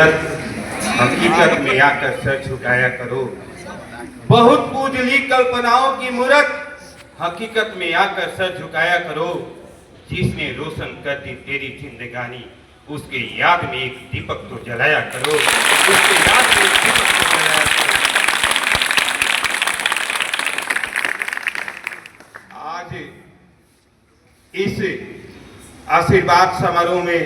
मूर्ख, हकीकत में आकर सर झुकाया करो। बहुत पूज ली कल्पनाओं की मूर्ख, हकीकत में आकर सर झुकाया करो। जिसने रोशन कर दी तेरी जिंदगानी, उसके याद में एक दीपक तो जलाया करो। उसके याद में एक दीपक तो जलाया करो। आज इस आशीर्वाद समारोह में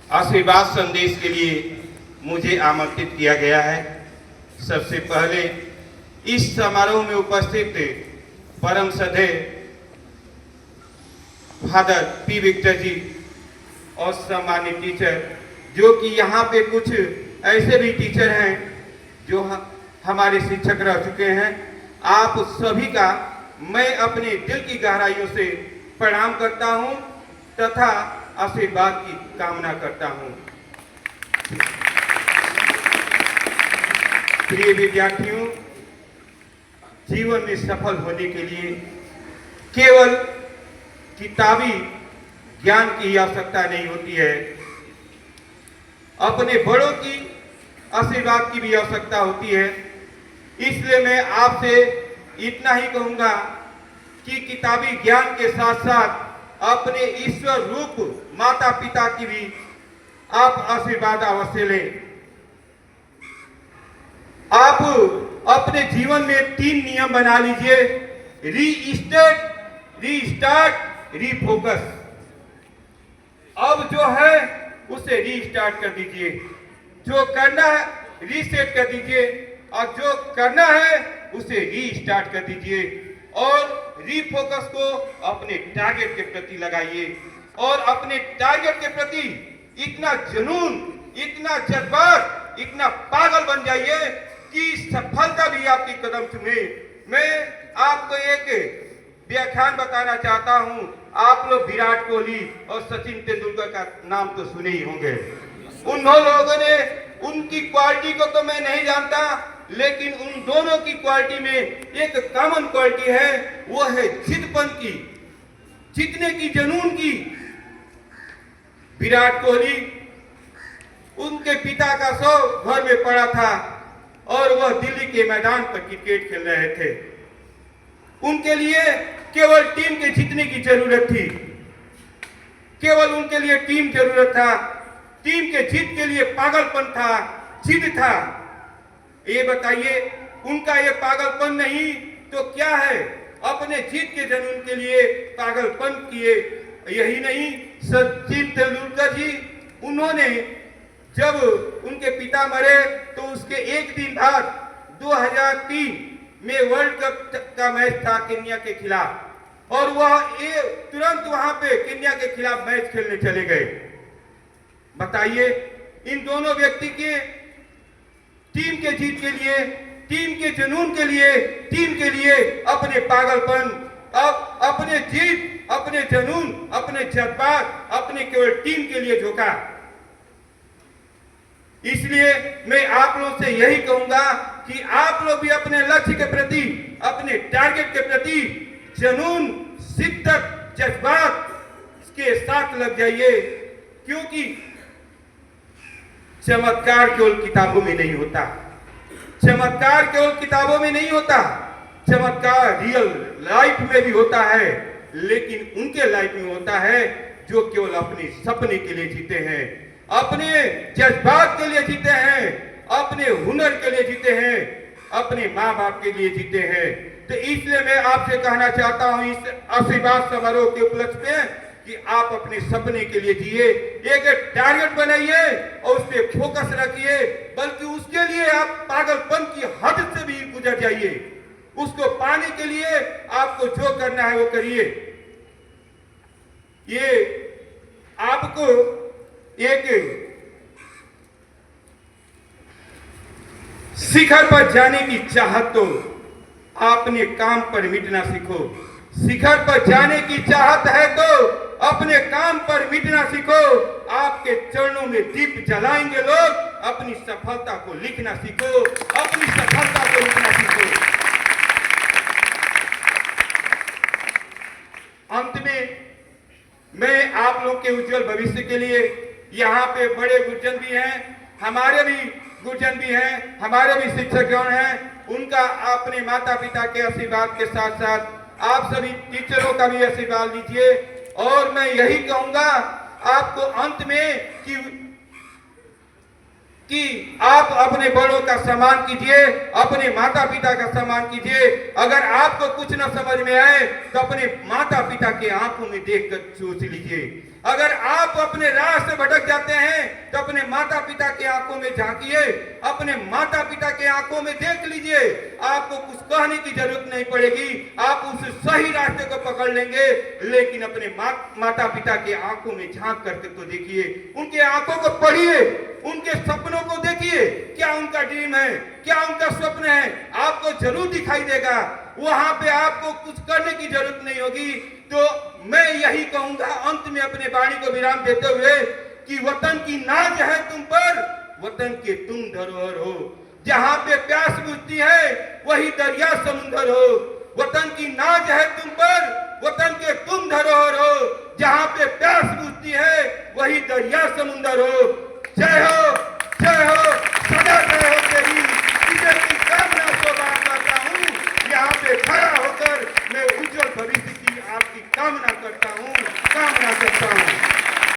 आशीर्वाद संदेश के लिए मुझे आमंत्रित किया गया है। सबसे पहले इस समारोह में उपस्थित परम श्रद्धेय फादर पी विक्टर जी और सम्मानित टीचर, जो कि यहाँ पे कुछ ऐसे भी टीचर हैं जो हमारे शिक्षक रह चुके हैं, आप सभी का मैं अपने दिल की गहराइयों से प्रणाम करता हूँ तथा आशीर्वाद की कामना करता हूँ। प्रिय विद्यार्थियों, जीवन में सफल होने के लिए केवल किताबी ज्ञान की आवश्यकता नहीं होती है, अपने बड़ों की आशीर्वाद की भी आवश्यकता होती है। इसलिए मैं आपसे इतना ही कहूंगा कि किताबी ज्ञान के साथ साथ अपने ईश्वर रूप माता पिता की भी आप आशीर्वाद अवश्य लें। आप अपने जीवन में 3 नियम बना लीजिए: रीस्टार्ट, रीफोकस। अब जो है उसे रीस्टार्ट कर दीजिए, जो करना है रीसेट कर दीजिए, और जो करना है उसे रीस्टार्ट कर दीजिए, और रीफोकस को अपने टारगेट के प्रति लगाइए, और अपने टारगेट के प्रति इतना जुनून, इतना जज्बात, इतना पागल बन जाइए कि सफलता भी आपकी कदम चूमे। मैं आपको एक व्याख्यान बताना चाहता हूं। आप लोग विराट कोहली और सचिन तेंदुलकर का नाम तो सुने ही होंगे। उन लोगों ने, उनकी क्वालिटी को तो मैं नहीं जानता, लेकिन उन दोनों की क्वालिटी में एक कॉमन क्वालिटी है, वो है जिदपन की, जीतने की, जुनून की। विराट कोहली, उनके पिता का शव घर में पड़ा था और वह दिल्ली के मैदान पर क्रिकेट खेल रहे थे। उनके लिए केवल टीम के जीतने की जरूरत थी, केवल उनके लिए टीम जरूरत था, टीम के जीत के लिए पागलपन था, जिद था। ये बताइए, उनका ये पागलपन नहीं तो क्या है? अपने जीत के जुनून के लिए पागलपन किए। यही नहीं, सचिन तेंदुलकर जी, उन्होंने जब उनके पिता मरे तो उसके एक दिन बाद 2003 में वर्ल्ड कप का मैच था केन्या के खिलाफ, और वह तुरंत वहां पे केन्या के खिलाफ मैच खेलने चले गए। बताइए, इन दोनों व्यक्ति के टीम के जीत के लिए, टीम के जुनून के लिए, टीम के लिए अपने पागलपन, अपने जीत, अपने जुनून, अपने जज्बात, अपने केवल टीम के लिए झोंका। इसलिए मैं आप लोगों से यही कहूंगा कि आप लोग भी अपने लक्ष्य के प्रति, अपने टारगेट के प्रति जुनून, शिद्दत, जज्बात के साथ लग जाइए, क्योंकि चमत्कार केवल किताबों में नहीं होता। चमत्कार केवल किताबों में नहीं होता, चमत्कार रियल लाइफ में भी होता है, लेकिन उनके लाइफ में होता है जो केवल अपने सपने के लिए जीते हैं, अपने जज्बात के लिए जीते हैं, अपने हुनर के लिए जीते हैं, अपने माँ बाप के लिए जीते हैं। तो इसलिए मैं आपसे कहना चाहता हूं इस आशीर्वाद समारोह के उपलक्ष्य में कि आप अपने सपने के लिए जिए, एक टारगेट बनाइए और उस पर फोकस रखिए, बल्कि उसके लिए आप पागलपन की हद से भी गुजर जाइए। उसको पाने के लिए आपको जो करना है वो करिए। ये आपको एक शिखर पर जाने की चाहत तो अपने काम पर मिटना सीखो। शिखर पर जाने की चाहत है तो अपने काम पर मिटना सीखो। आपके चरणों में दीप जलाएंगे लोग। अपनी सफलता को लिखना सीखो, अपनी सफलता को लिखना सीखो। अंत में मैं आप लोग के उज्जवल भविष्य के लिए यहाँ पे बड़े गुरुजन भी हैं, हमारे भी गुरुजन भी हैं, हमारे भी शिक्षकगण हैं। उनका अपने माता पिता के आशीर्वाद के साथ साथ आप सभी टीचरों का भी आशीर्वाद लीजिए। और मैं यही कहूंगा आपको अंत में कि आप अपने बड़ों का सम्मान कीजिए, अपने माता पिता का सम्मान कीजिए। अगर आपको कुछ न समझ में आए तो अपने माता पिता के आंखों में देखकर सोच लीजिए। अगर आप अपने राह से भटक जाते हैं तो अपने माता पिता के आंखों में झांकिए, अपने माता पिता के आंखों में देख लीजिए। आपको कुछ कहने की जरूरत नहीं पड़ेगी, आप उस सही रास्ते को पकड़ लेंगे। लेकिन अपने माता पिता के आंखों में झांक करके तो देखिए, उनके आंखों को पढ़िए, उनके सपनों को देखिए, क्या उनका ड्रीम है, क्या उनका स्वप्न है, आपको जरूर दिखाई देगा। वहां पे आपको कुछ करने की जरूरत नहीं होगी। तो मैं यही कहूंगा अंत में अपने वाणी को विराम देते हुए कि वतन की नाज है तुम पर, वतन के तुम धरोहर हो। जहां पे प्यास बुझती है वही दरिया समुंदर हो। वतन की नाज है तुम पर, वतन के तुम धरोहर हो। जहां पे प्यास बुझती है वही दरिया समुंदर हो। जय हो, जय हो, सदा जय हो तेरी। विजय की कामना को बात करता हूँ। यहाँ पे खड़ा होकर मैं उज्जवल भविष्य की आपकी कामना करता हूँ।